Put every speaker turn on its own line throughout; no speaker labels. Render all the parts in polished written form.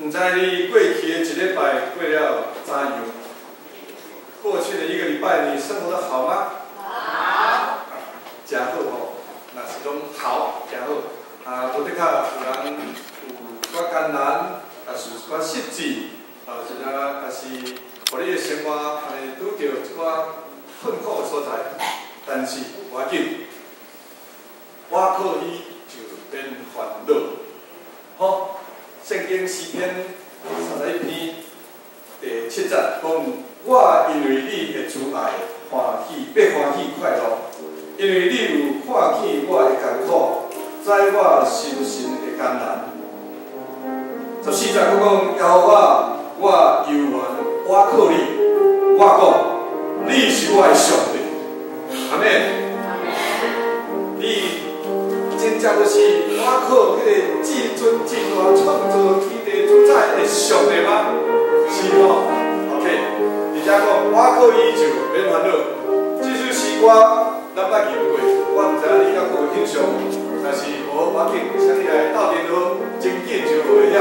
唔知你过去的一礼拜过了怎样？过去的一个礼拜你生活得好吗？好。真好吼，那是讲好，真好。无得较有人有寡艰难，也是有寡失志，是也是，互你的生活安尼拄着一寡困苦的所在，但是无要紧，我靠你就变烦恼。好，圣经诗篇31篇第7节讲：我因为你的慈爱欢喜，必欢喜快乐，因为你有看见我的艰苦，知我心身的艰难。14节佫讲：耶和华，我犹原我靠你，我讲你是我的上帝。阿们。你真正就是我靠迄个至尊至大创造天地主宰的上帝吗？是吼 ，OK。而且讲我靠伊就免烦恼，这首诗歌咱捌吟过，我毋知影你敢有印象，但是无要紧，请你来斗阵落，真紧就会晓。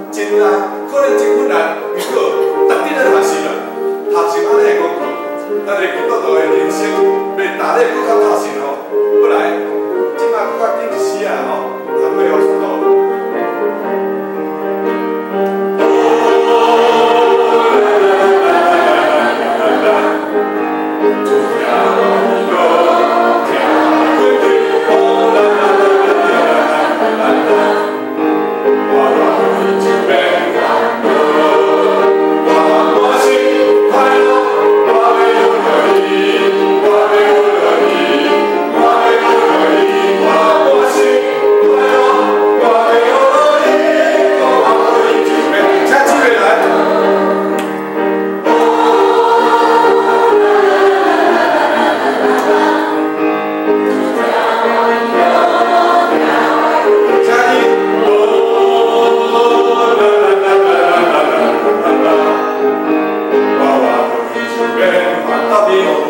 真难，可能真困难，不过特定的学习啦，学习安尼的功课，咱的基督徒的人生，要打咧更较透彻吼。过来，即摆更较紧一时啊吼，咱要有速度。
Deus,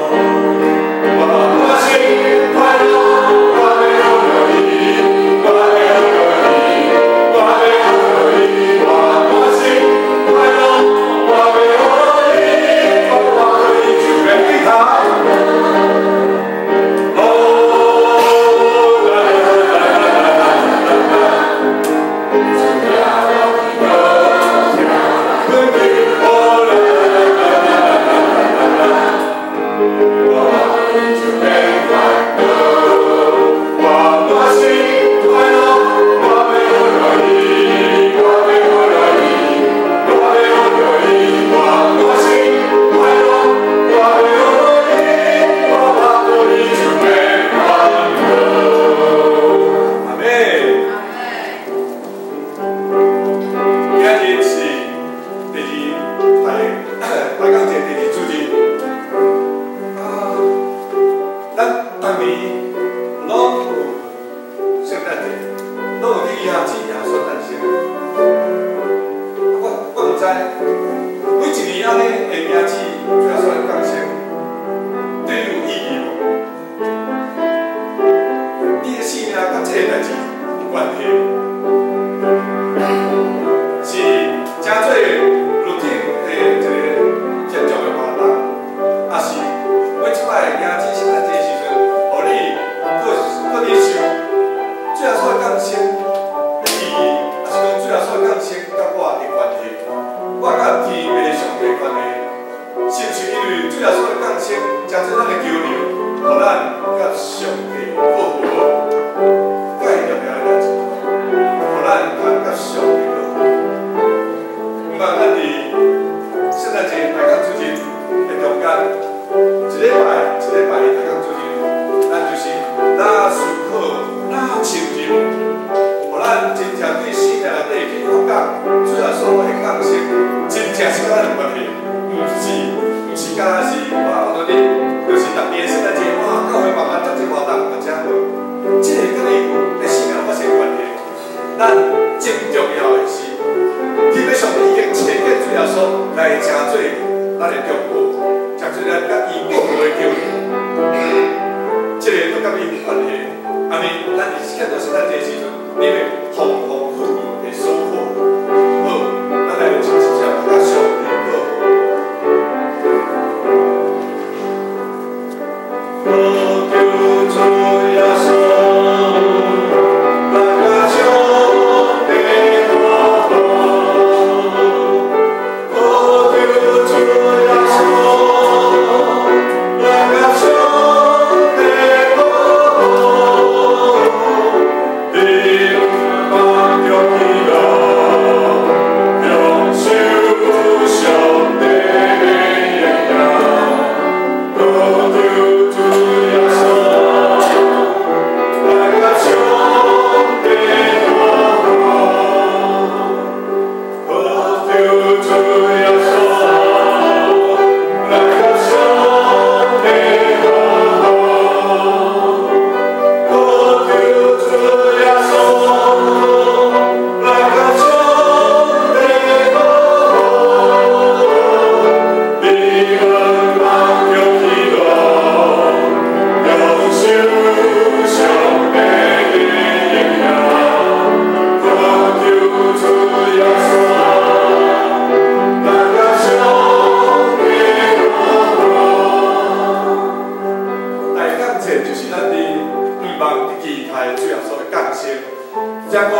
讲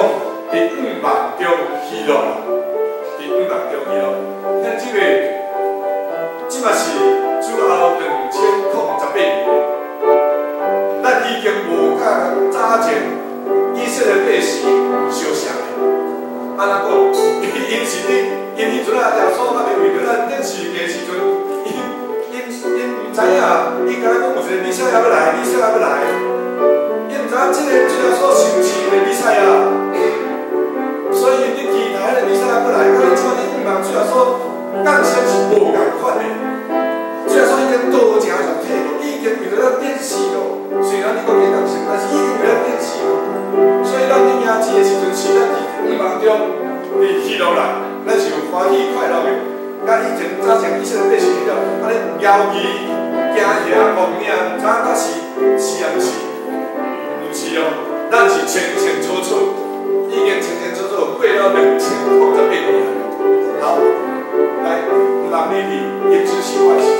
伫5万中起落啦，伫5万中起落。咱即嘛是主后2018年，咱已经无甲早前以色列百姓相像的。安怎讲？因是因迄阵啊，耶稣还未为着咱顶世界时阵，因毋知影，伊敢若讲有一个弥赛亚要来，弥赛亚要来。因毋知影即个所受试的弥赛亚，所以因咧期待迄个弥赛亚要来。甲咱即摆咧5万主耶稣降生是无共款的。主耶稣已经道成肉体了，已经为着咱变死了。虽然你讲伊降生，但是已经为咱变死了。所以咱伫亚节的时阵，是咱伫5万中。伫喜乐啦，咱是有欢喜快乐的。甲以前早前以色列百姓迄种，安尼摇旗、惊吓、亡命，毋知影是啊毋是？毋是哦，咱是清清楚楚，已经清清楚楚过了2068年。好，来，人民的言之是坏事。